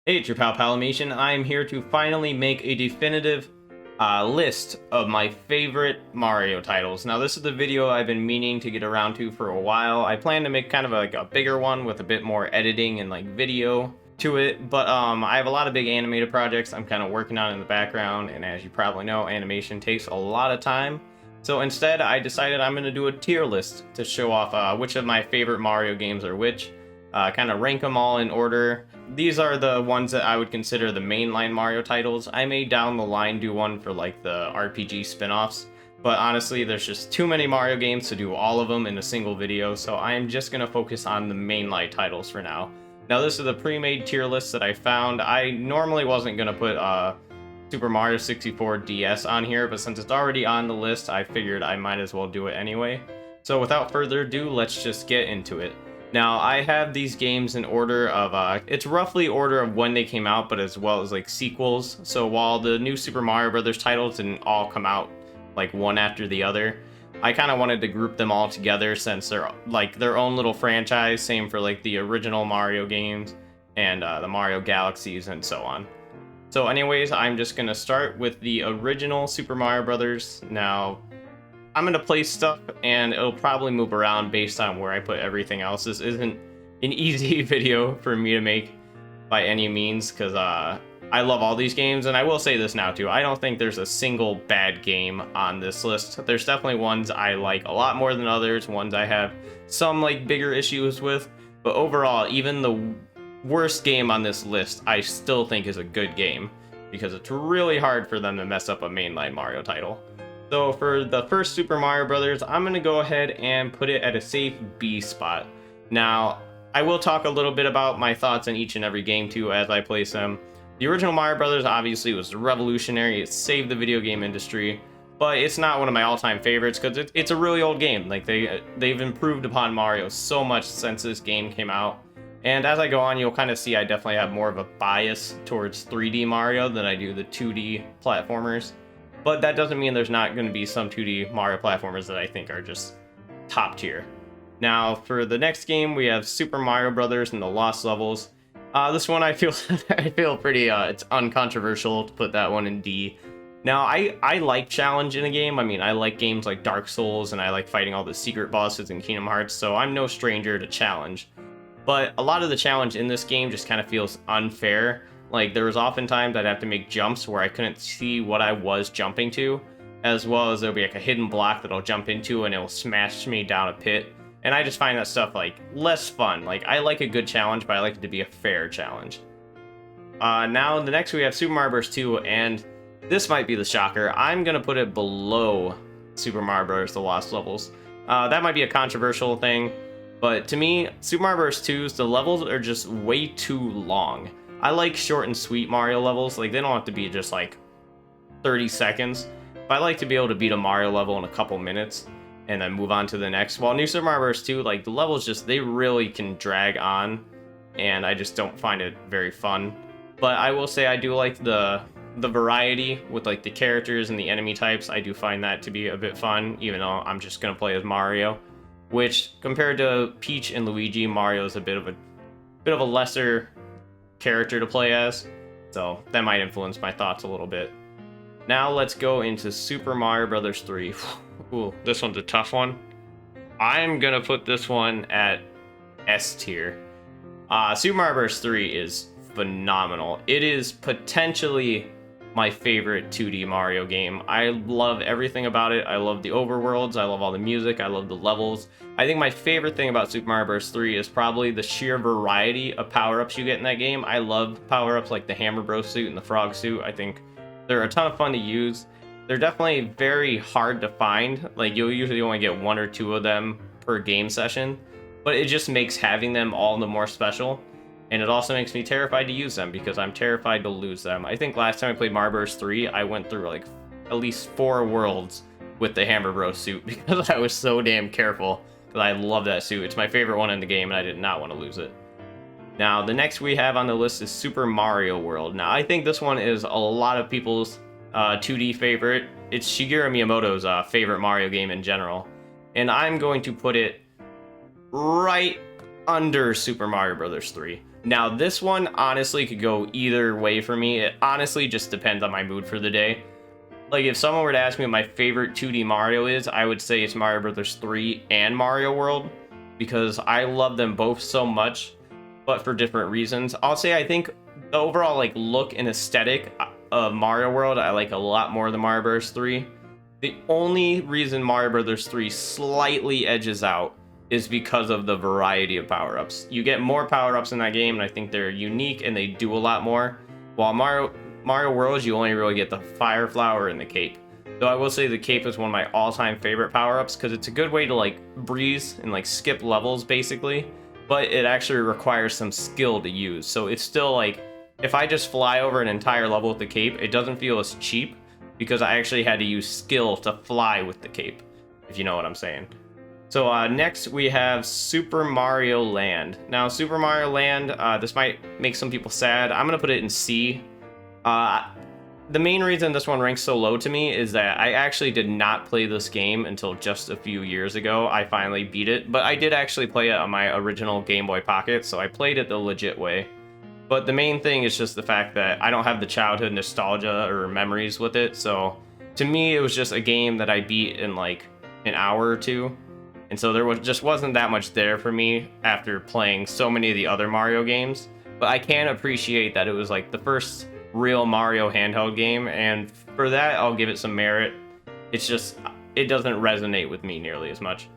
Hey, it's your pal Palamation. I am here to finally make a definitive list of my favorite Mario titles. Now, this is the video I've been meaning to get around to for a while. I plan to make kind of like a bigger one with a bit more editing and like video to it, but I have a lot of big animated projects I'm kind of working on in the background, and as you probably know, animation takes a lot of time. So instead, I decided I'm going to do a tier list to show off which of my favorite Mario games are which, kind of rank them all in order. These are the ones that I would consider the mainline Mario titles. I may down the line do one for like the RPG spin-offs, but honestly there's just too many Mario games to do all of them in a single video, so I am just going to focus on the mainline titles for now. Now this is a pre-made tier list that I found. I normally wasn't going to put Super Mario 64 DS on here, but since it's already on the list, I figured I might as well do it anyway. So without further ado, let's just get into it. Now, I have these games in order of, it's roughly order of when they came out, but as well as like sequels. So while the new Super Mario Brothers titles didn't all come out like one after the other, I kind of wanted to group them all together since they're like their own little franchise. Same for like the original Mario games and the Mario Galaxies and so on. So anyways, I'm just going to start with the original Super Mario Brothers. Now, I'm going to place stuff and it'll probably move around based on where I put everything else. This isn't an easy video for me to make by any means because I love all these games, and I will say this now too. I don't think there's a single bad game on this list. There's definitely ones I like a lot more than others, ones I have some like bigger issues with, but overall, even the worst game on this list I still think is a good game because it's really hard for them to mess up a mainline Mario title. So for the first Super Mario Brothers, I'm going to go ahead and put it at a safe B spot. Now, I will talk a little bit about my thoughts on each and every game too as I place them. The original Mario Brothers obviously was revolutionary. It saved the video game industry, but it's not one of my all-time favorites because it's a really old game. Like they've improved upon Mario so much since this game came out. And as I go on, you'll kind of see I definitely have more of a bias towards 3D Mario than I do the 2D platformers. But that doesn't mean there's not going to be some 2D Mario platformers that I think are just top tier. Now, for the next game, we have Super Mario Brothers and the Lost Levels. This one I feel I feel pretty it's uncontroversial to put that one in D. Now, I like challenge in a game. I mean, I like games like Dark Souls, and I like fighting all the secret bosses in Kingdom Hearts, so I'm no stranger to challenge. But a lot of the challenge in this game just kind of feels unfair. Like, there was oftentimes I'd have to make jumps where I couldn't see what I was jumping to, as well as there'll be like a hidden block that I'll jump into and it'll smash me down a pit. And I just find that stuff like less fun. Like, I like a good challenge, but I like it to be a fair challenge. Now, the next we have Super Mario Bros. 2, and this might be the shocker. I'm going to put it below Super Mario Bros. The Lost Levels. That might be a controversial thing, but to me, Super Mario Bros. 2's, the levels are just way too long. I like short and sweet Mario levels. Like, they don't have to be just like 30 seconds. But I like to be able to beat a Mario level in a couple minutes and then move on to the next. While New Super Mario Bros. 2, like, the levels just, they really can drag on, and I just don't find it very fun. But I will say I do like the variety with like the characters and the enemy types. I do find that to be a bit fun, even though I'm just gonna play as Mario, which compared to Peach and Luigi, Mario is a bit of a lesser character to play as, so that might influence my thoughts a little bit. Now let's go into Super Mario Brothers 3. Ooh, this one's a tough one. I'm gonna put this one at S tier. Super Mario Bros. 3 is phenomenal. It is potentially my favorite 2D Mario game. I love everything about it. I love the overworlds, I love all the music, I love the levels. I think my favorite thing about Super Mario Bros. 3 is probably the sheer variety of power-ups you get in that game. I love power-ups like the Hammer Bros suit and the Frog suit. I think they're a ton of fun to use. They're definitely very hard to find. Like, you'll usually only get one or two of them per game session, but it just makes having them all the more special. And it also makes me terrified to use them because I'm terrified to lose them. I think last time I played Mario Bros. 3, I went through like at least 4 worlds with the Hammer Bros suit because I was so damn careful. Because I love that suit. It's my favorite one in the game, and I did not want to lose it. Now, the next we have on the list is Super Mario World. Now, I think this one is a lot of people's 2D favorite. It's Shigeru Miyamoto's favorite Mario game in general. And I'm going to put it right under Super Mario Bros. 3. Now, this one honestly could go either way for me. It honestly just depends on my mood for the day. Like, if someone were to ask me what my favorite 2D Mario is, I would say it's Mario Brothers 3 and Mario World, because I love them both so much, but for different reasons. I'll say I think the overall like look and aesthetic of Mario World I like a lot more than Mario Bros. 3. The only reason Mario Bros. 3 slightly edges out is because of the variety of power-ups. You get more power-ups in that game, and I think they're unique and they do a lot more. While Mario World, you only really get the Fire Flower and the Cape. Though I will say the Cape is one of my all-time favorite power-ups because it's a good way to like breeze and like skip levels basically, but it actually requires some skill to use. So it's still like, if I just fly over an entire level with the Cape, it doesn't feel as cheap because I actually had to use skill to fly with the Cape, if you know what I'm saying. So next we have Super Mario Land. Now Super Mario Land, this might make some people sad. I'm gonna put it in C. The main reason this one ranks so low to me is that I actually did not play this game until just a few years ago. I finally beat it, but I did actually play it on my original Game Boy Pocket, so I played it the legit way. But the main thing is just the fact that I don't have the childhood nostalgia or memories with it, so to me it was just a game that I beat in like an hour or two. And so there just wasn't that much there for me after playing so many of the other Mario games. But I can appreciate that it was like the first real Mario handheld game, and for that I'll give it some merit. It's just, it doesn't resonate with me nearly as much.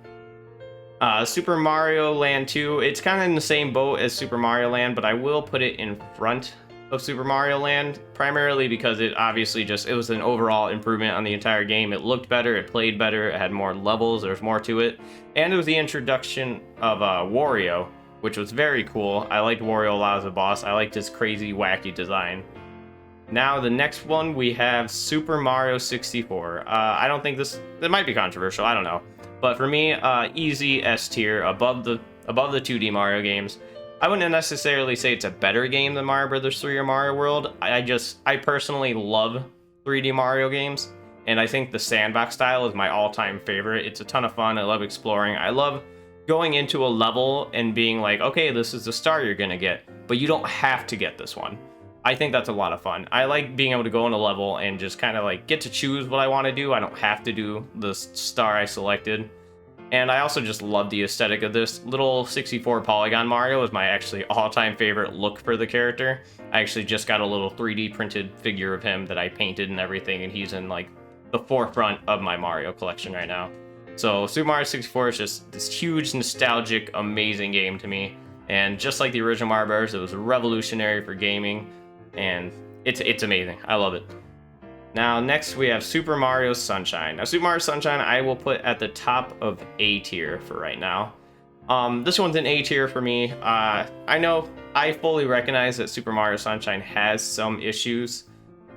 Super Mario Land 2, it's kind of in the same boat as Super Mario Land, but I will put it in front of Super Mario Land, primarily because it obviously just, it was an overall improvement on the entire game. It looked better, it played better, it had more levels, there was more to it, and it was the introduction of Wario, which was very cool. I liked Wario a lot as a boss. I liked his crazy, wacky design. Now the next one we have Super Mario 64. I don't think it might be controversial, I don't know. But for me, easy S tier, above the 2D Mario games. I wouldn't necessarily say it's a better game than Mario Bros. 3 or Mario World. I personally love 3D Mario games, and I think the sandbox style is my all-time favorite. It's a ton of fun. I love exploring. I love going into a level and being like, okay, this is the star you're gonna get, but you don't have to get this one. I think that's a lot of fun. I like being able to go in a level and just kind of like get to choose what I want to do. I don't have to do the star I selected. And I also just love the aesthetic of this. Little 64 polygon Mario is my actually all-time favorite look for the character. I actually just got a little 3D printed figure of him that I painted and everything, and he's in like the forefront of my Mario collection right now. So Super Mario 64 is just this huge, nostalgic, amazing game to me. And just like the original Mario Bros., it was revolutionary for gaming, and it's amazing. I love it. Now, next we have Super Mario Sunshine. Now, Super Mario Sunshine I will put at the top of A tier for right now. This one's an A tier for me. I know I fully recognize that Super Mario Sunshine has some issues,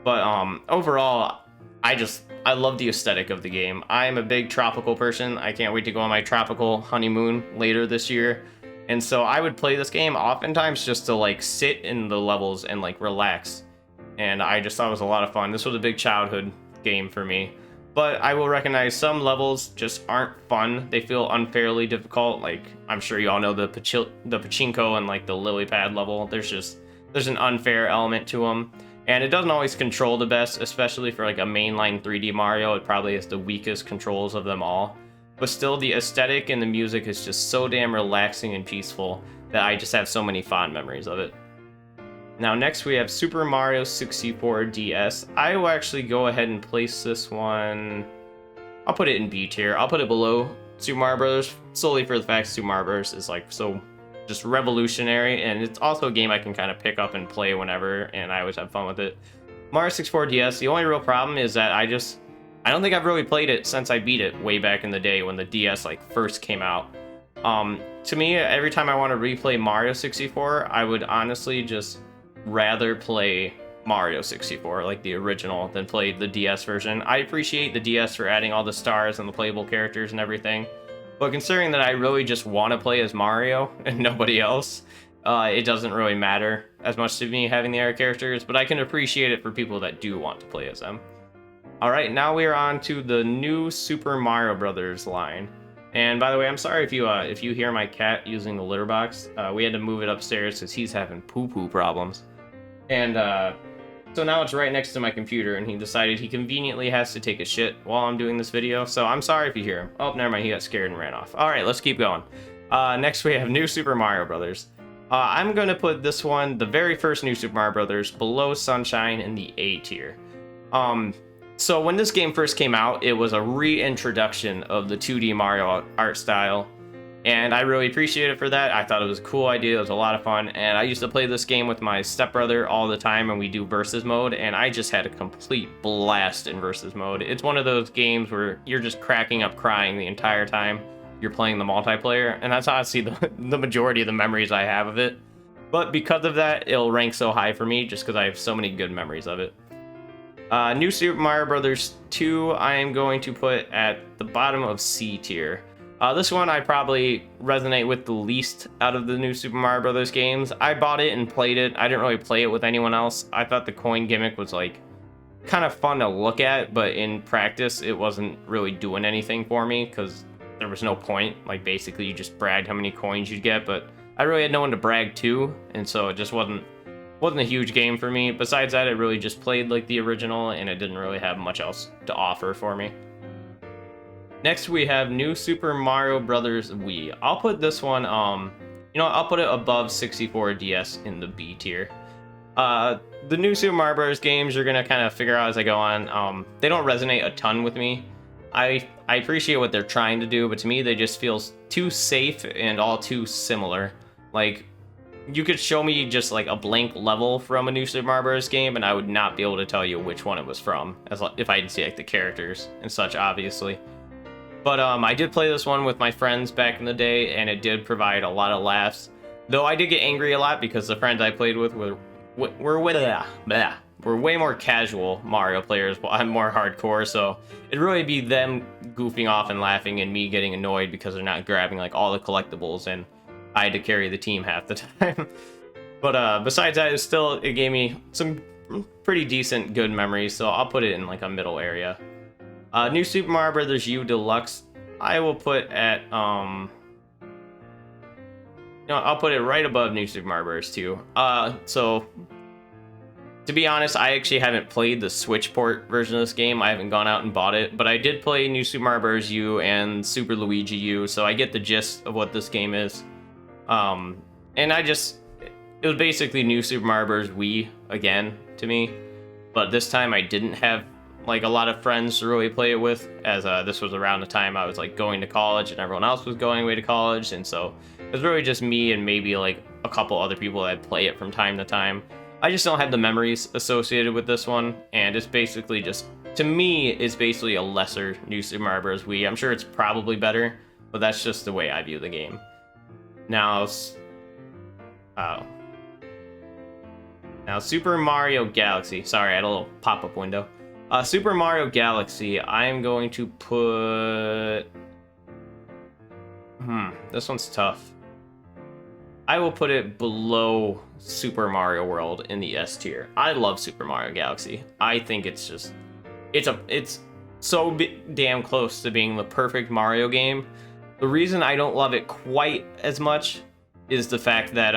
but overall, I love the aesthetic of the game. I'm a big tropical person. I can't wait to go on my tropical honeymoon later this year. And so I would play this game oftentimes just to like sit in the levels and like relax. And I just thought it was a lot of fun. This was a big childhood game for me. But I will recognize some levels just aren't fun. They feel unfairly difficult. Like, I'm sure you all know the pachinko and like the lily pad level. There's an unfair element to them. And it doesn't always control the best, especially for like a mainline 3D Mario. It probably has the weakest controls of them all. But still, the aesthetic and the music is just so damn relaxing and peaceful that I just have so many fond memories of it. Now next we have Super Mario 64 DS. I will actually go ahead and place this one, I'll put it in B tier. I'll put it below Super Mario Bros. Solely for the fact Super Mario Bros. Is like so just revolutionary, and it's also a game I can kind of pick up and play whenever, and I always have fun with it. Mario 64 DS, the only real problem is that I don't think I've really played it since I beat it way back in the day when the DS like first came out. To me, every time I want to replay Mario 64, I would honestly just rather play Mario 64, like the original, than play the DS version. I appreciate the DS for adding all the stars and the playable characters and everything, but considering that I really just want to play as Mario and nobody else, it doesn't really matter as much to me having the other characters, but I can appreciate it for people that do want to play as them. Alright, now we are on to the new Super Mario Brothers line. And by the way, I'm sorry if you hear my cat using the litter box. We had to move it upstairs because he's having poo-poo problems. And so now it's right next to my computer, and he decided he conveniently has to take a shit while I'm doing this video. So I'm sorry if you hear him. Oh, never mind, he got scared and ran off. All right, let's keep going. Next we have New Super Mario Brothers. I'm gonna put this one, the very first New Super Mario Brothers, below Sunshine in the A tier. So when this game first came out, it was a reintroduction of the 2D Mario art style, and I really appreciate it for that. I thought it was a cool idea, it was a lot of fun, and I used to play this game with my stepbrother all the time, and we do versus mode, and I just had a complete blast in versus mode. It's one of those games where you're just cracking up crying the entire time you're playing the multiplayer, and that's honestly the majority of the memories I have of it. But because of that, it'll rank so high for me, just because I have so many good memories of it. New Super Mario Brothers 2, I am going to put at the bottom of C tier. This one I probably resonate with the least out of the New Super Mario Brothers games. I bought it and played it. I didn't really play it with anyone else. I thought the coin gimmick was like kind of fun to look at, but in practice it wasn't really doing anything for me because there was no point. Like basically you just bragged how many coins you'd get, but I really had no one to brag to, and so it just wasn't a huge game for me. Besides that, it really just played like the original, and it didn't really have much else to offer for me. Next, we have New Super Mario Brothers Wii. I'll put this one, I'll put it above 64 DS in the B tier. The New Super Mario Bros. Games you're gonna kind of figure out as I go on. They don't resonate a ton with me. I appreciate what they're trying to do, but to me, they just feel too safe and all too similar. Like, you could show me just like a blank level from a New Super Mario Bros. Game, and I would not be able to tell you which one it was from, if I didn't see like the characters and such, obviously. But I did play this one with my friends back in the day, and it did provide a lot of laughs. Though I did get angry a lot because the friends I played with were way more casual Mario players, while I'm more hardcore. So it'd really be them goofing off and laughing, and me getting annoyed because they're not grabbing like all the collectibles, and I had to carry the team half the time. But besides that, it gave me some pretty decent good memories, so I'll put it in like a middle area. New Super Mario Bros. U Deluxe, I will put at I'll put it right above New Super Mario Bros. 2. So to be honest, I actually haven't played the Switch port version of this game. I haven't gone out and bought it, but I did play New Super Mario Bros. U and Super Luigi U, so I get the gist of what this game is. And it was basically New Super Mario Bros. Wii again to me, but this time I didn't have like a lot of friends to really play it with, as this was around the time I was like going to college and everyone else was going away to college, and so it was really just me and maybe like a couple other people that play it from time to time. I just don't have the memories associated with this one, and it's basically just, to me, it's basically a lesser New Super Mario Bros. Wii. I'm sure it's probably better, but that's just the way I view the game. Now Super Mario Galaxy. Sorry, I had a little pop-up window. Super Mario Galaxy, I'm going to put... this one's tough. I will put it below Super Mario World in the S tier. I love Super Mario Galaxy. I think it's just... It's so damn close to being the perfect Mario game. The reason I don't love it quite as much is the fact that,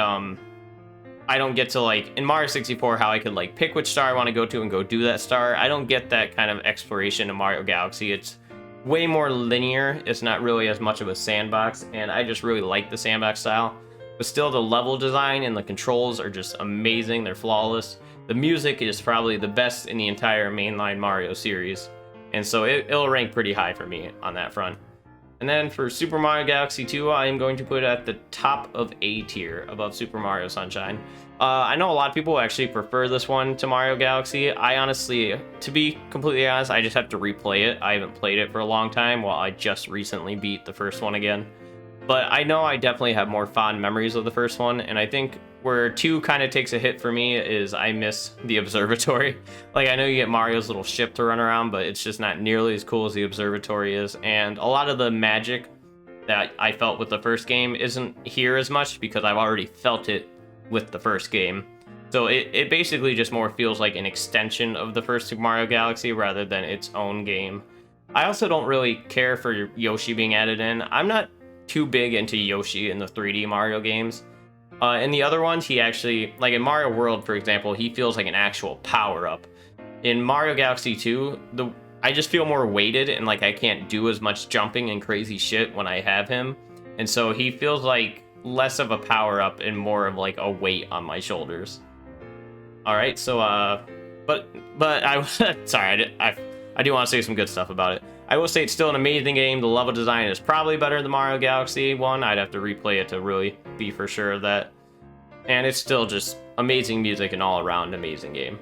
I don't get to, like, in Mario 64, how I could, like, pick which star I want to go to and go do that star. I don't get that kind of exploration in Mario Galaxy. It's way more linear. It's not really as much of a sandbox, and I just really like the sandbox style. But still, the level design and the controls are just amazing. They're flawless. The music is probably the best in the entire mainline Mario series, and so it'll rank pretty high for me on that front. And then for Super Mario Galaxy 2, I am going to put it at the top of A tier, above Super Mario Sunshine. I know a lot of people actually prefer this one to Mario Galaxy. I honestly, to be completely honest, I just have to replay it. I haven't played it for a long time, while I just recently beat the first one again. But I know I definitely have more fond memories of the first one, and I think where 2 kind of takes a hit for me is I miss the observatory. Like, I know you get Mario's little ship to run around, but it's just not nearly as cool as the observatory is, and a lot of the magic that I felt with the first game isn't here as much because I've already felt it with the first game. So it basically just more feels like an extension of the first Super Mario Galaxy rather than its own game. I also don't really care for Yoshi being added in. I'm not too big into Yoshi in the 3D Mario games. In the other ones, he actually, like in Mario World, for example, he feels like an actual power-up. In Mario Galaxy 2, I just feel more weighted and like I can't do as much jumping and crazy shit when I have him. And so he feels like less of a power-up and more of like a weight on my shoulders. All right, so but I sorry, I do want to say some good stuff about it. I will say it's still an amazing game. The level design is probably better than Mario Galaxy 1. I'd have to replay it to really be for sure of that. And it's still just amazing music and all around amazing game.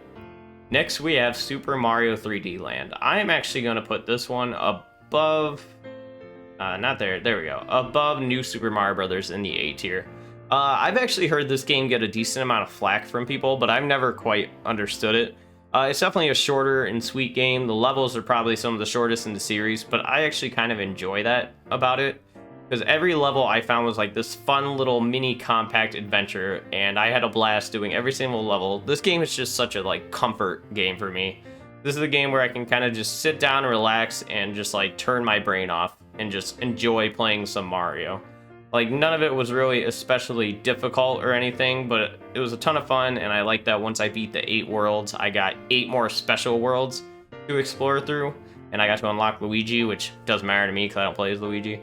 Next we have Super Mario 3D Land. I am actually going to put this one above, not there, there we go, above New Super Mario Brothers in the A tier. I've actually heard this game get a decent amount of flack from people, but I've never quite understood it. It's definitely a shorter and sweet game. The levels are probably some of the shortest in the series, but I actually kind of enjoy that about it. Because every level I found was like this fun little mini compact adventure, and I had a blast doing every single level. This game is just such a like comfort game for me. This is a game where I can kind of just sit down and relax and just like turn my brain off and just enjoy playing some Mario. Like, none of it was really especially difficult or anything, but it was a ton of fun, and I like that once I beat the 8 worlds, I got 8 more special worlds to explore through, and I got to unlock Luigi, which doesn't matter to me because I don't play as Luigi.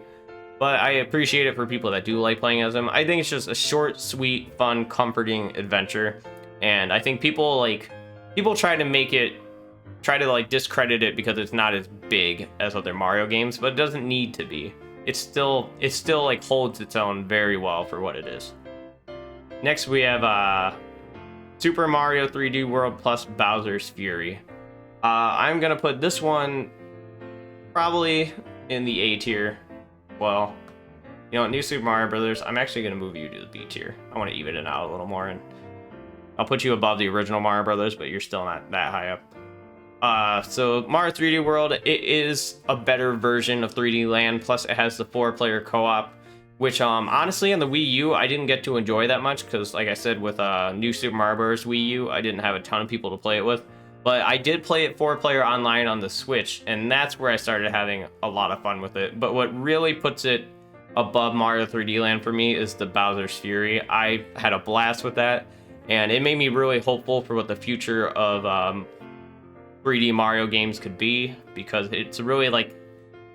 But I appreciate it for people that do like playing as him. I think it's just a short, sweet, fun, comforting adventure, and I think people try to discredit it because it's not as big as other Mario games, but it doesn't need to be. It still like holds its own very well for what it is. Next we have Super Mario 3D World plus Bowser's Fury. I'm gonna put this one probably in the A tier. Well, you know, New Super Mario Brothers, I'm actually gonna move you to the B tier. I want to even it out a little more, and I'll put you above the original Mario Brothers, but you're still not that high up. So Mario 3D World, it is a better version of 3D Land, plus it has the 4-player co-op, which honestly on the Wii U I didn't get to enjoy that much because, like I said, with New Super Mario Bros. Wii U, I didn't have a ton of people to play it with, but I did play it 4-player online on the Switch, and that's where I started having a lot of fun with it. But what really puts it above Mario 3D Land for me is the Bowser's Fury. I had a blast with that, and it made me really hopeful for what the future of 3D Mario games could be, because it's really like,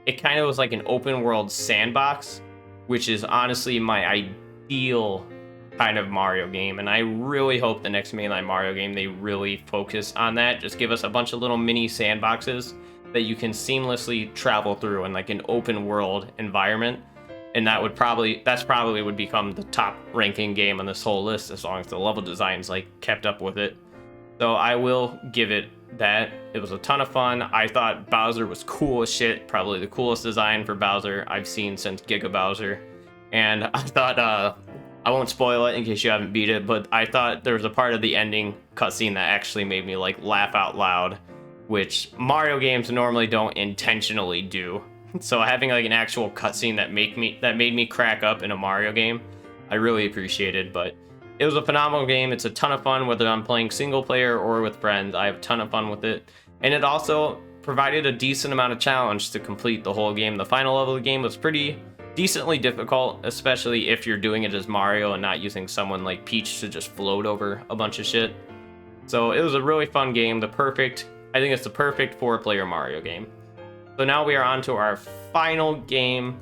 it kind of was like an open world sandbox, which is honestly my ideal kind of Mario game, and I really hope the next Mainline Mario game, they really focus on that. Just give us a bunch of little mini sandboxes that you can seamlessly travel through in like an open world environment, and that's probably would become the top ranking game on this whole list as long as the level design's like kept up with it. So I will give it that. It was a ton of fun. I thought Bowser was cool as shit, probably the coolest design for Bowser I've seen since Giga Bowser. And I thought, I won't spoil it in case you haven't beat it, but I thought there was a part of the ending cutscene that actually made me like laugh out loud, which Mario games normally don't intentionally do. So having like an actual cutscene that made me crack up in a Mario game, I really appreciated. But it was a phenomenal game. It's a ton of fun, whether I'm playing single player or with friends. I have a ton of fun with it. And it also provided a decent amount of challenge to complete the whole game. The final level of the game was pretty decently difficult, especially if you're doing it as Mario and not using someone like Peach to just float over a bunch of shit. So it was a really fun game. I think it's the perfect 4-player Mario game. So now we are on to our final game,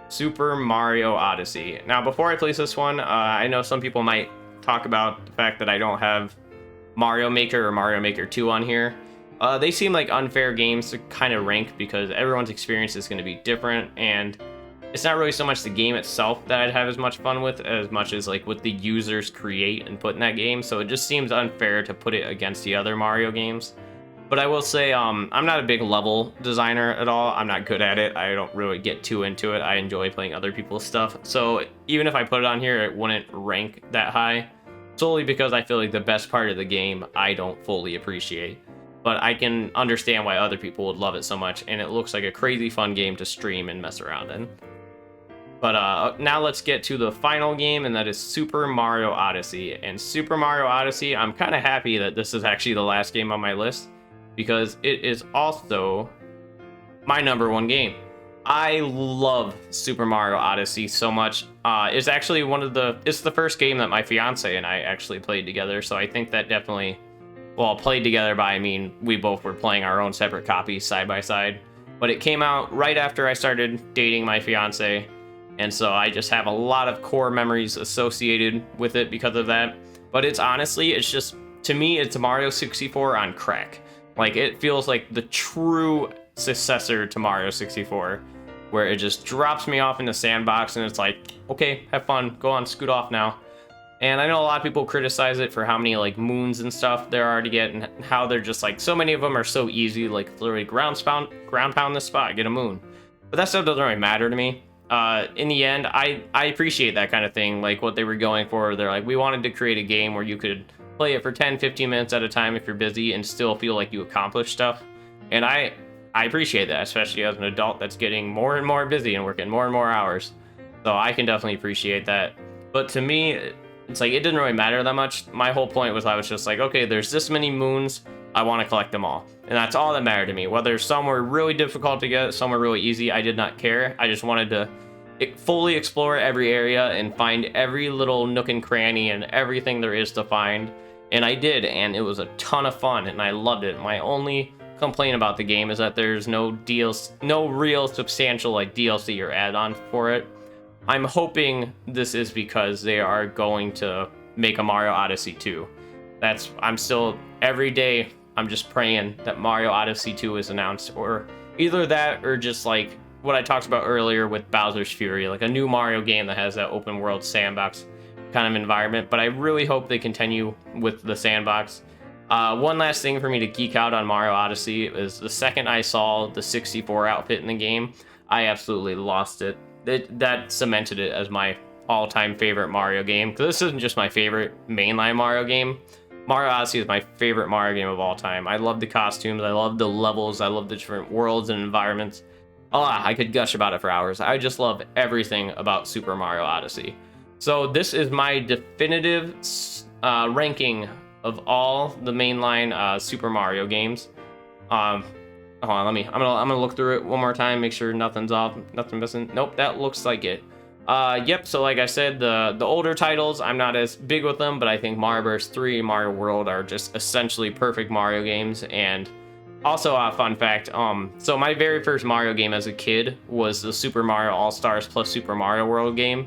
Super Mario Odyssey. Now, before I place this one, I know some people might talk about the fact that I don't have Mario Maker or Mario Maker 2 on here. They seem like unfair games to kind of rank because everyone's experience is going to be different, and it's not really so much the game itself that I'd have as much fun with as much as like what the users create and put in that game. So it just seems unfair to put it against the other Mario games. But I will say, I'm not a big level designer at all. I'm not good at it. I don't really get too into it. I enjoy playing other people's stuff. So even if I put it on here, it wouldn't rank that high, solely because I feel like the best part of the game I don't fully appreciate. But I can understand why other people would love it so much, and it looks like a crazy fun game to stream and mess around in. But now let's get to the final game, and that is Super Mario Odyssey. And Super Mario Odyssey, I'm kind of happy that this is actually the last game on my list, because it is also my number one game. I love Super Mario Odyssey so much. It's actually it's the first game that my fiance and I actually played together, so I think that definitely, well, played together by, I mean, we both were playing our own separate copies side by side. But it came out right after I started dating my fiance, and so I just have a lot of core memories associated with it because of that. But it's honestly, it's just, to me, it's Mario 64 on crack. Like, it feels like the true successor to Mario 64, where it just drops me off in the sandbox and it's like, okay, have fun, go on, scoot off now. And I know a lot of people criticize it for how many like moons and stuff there are to get, and how they're just like, so many of them are so easy, like literally ground pound this spot, get a moon. But that stuff doesn't really matter to me. In the end, I appreciate that kind of thing, like what they were going for. They're like, we wanted to create a game where you could play it for 10-15 minutes at a time if you're busy and still feel like you accomplished stuff. And I appreciate that, especially as an adult that's getting more and more busy and working more and more hours. So I can definitely appreciate that. But to me, it's like, it didn't really matter that much. My whole point was, I was just like, okay, there's this many moons, I want to collect them all. And that's all that mattered to me. Whether some were really difficult to get, some were really easy, I did not care. I just wanted to fully explore every area and find every little nook and cranny and everything there is to find. And I did, and it was a ton of fun, and I loved it. My only complaint about the game is that there's no real substantial like DLC or add-on for it. I'm hoping this is because they are going to make a Mario Odyssey 2. I'm still, every day, I'm just praying that Mario Odyssey 2 is announced, or either that or just like what I talked about earlier with Bowser's Fury, like a new Mario game that has that open world sandbox kind of environment. But I really hope they continue with the sandbox. One last thing for me to geek out on Mario Odyssey is the second I saw the 64 outfit in the game, I absolutely lost it. That cemented it as my all-time favorite Mario game. Because this isn't just my favorite mainline Mario game. Mario Odyssey is my favorite Mario game of all time. I love the costumes, I love the levels, I love the different worlds and environments. I could gush about it for hours. I just love everything about Super Mario Odyssey. So this is my definitive ranking of all the mainline Super Mario games. Hold on, I'm gonna look through it one more time, make sure nothing's off, nothing missing. Nope, that looks like it. Yep, so like I said, the older titles, I'm not as big with them, but I think Mario Bros. 3 and Mario World are just essentially perfect Mario games. And also, fun fact, so my very first Mario game as a kid was the Super Mario All-Stars plus Super Mario World game.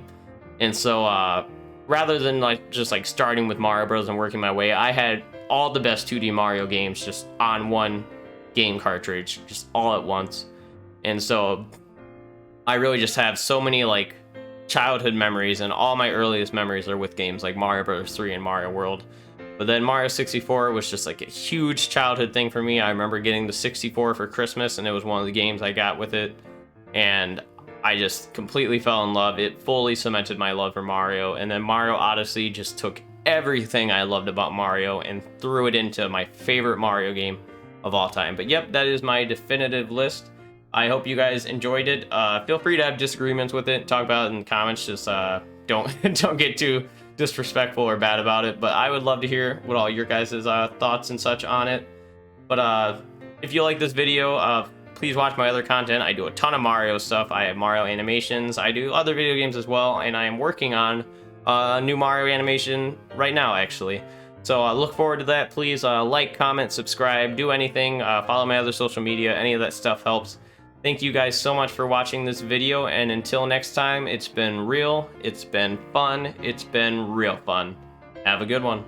And so, rather than just starting with Mario Bros. And working my way, I had all the best 2D Mario games just on one game cartridge, just all at once. And so I really just have so many childhood memories, and all my earliest memories are with games like Mario Bros. 3 and Mario World. But then Mario 64 was just a huge childhood thing for me. I remember getting the 64 for Christmas, and it was one of the games I got with it, and I just completely fell in love. It fully cemented my love for Mario. And then Mario Odyssey just took everything I loved about Mario and threw it into my favorite Mario game of all time. But yep, that is my definitive list. I hope you guys enjoyed it. Feel free to have disagreements with it, talk about it in the comments. Just don't get too disrespectful or bad about it. But I would love to hear what all your guys' thoughts and such on it. But if you like this video, please watch my other content. I do a ton of Mario stuff. I have Mario animations. I do other video games as well, and I am working on a new Mario animation right now, actually. So look forward to that. Please like, comment, subscribe, do anything. Follow my other social media. Any of that stuff helps. Thank you guys so much for watching this video, and until next time, it's been real, it's been fun, it's been real fun. Have a good one.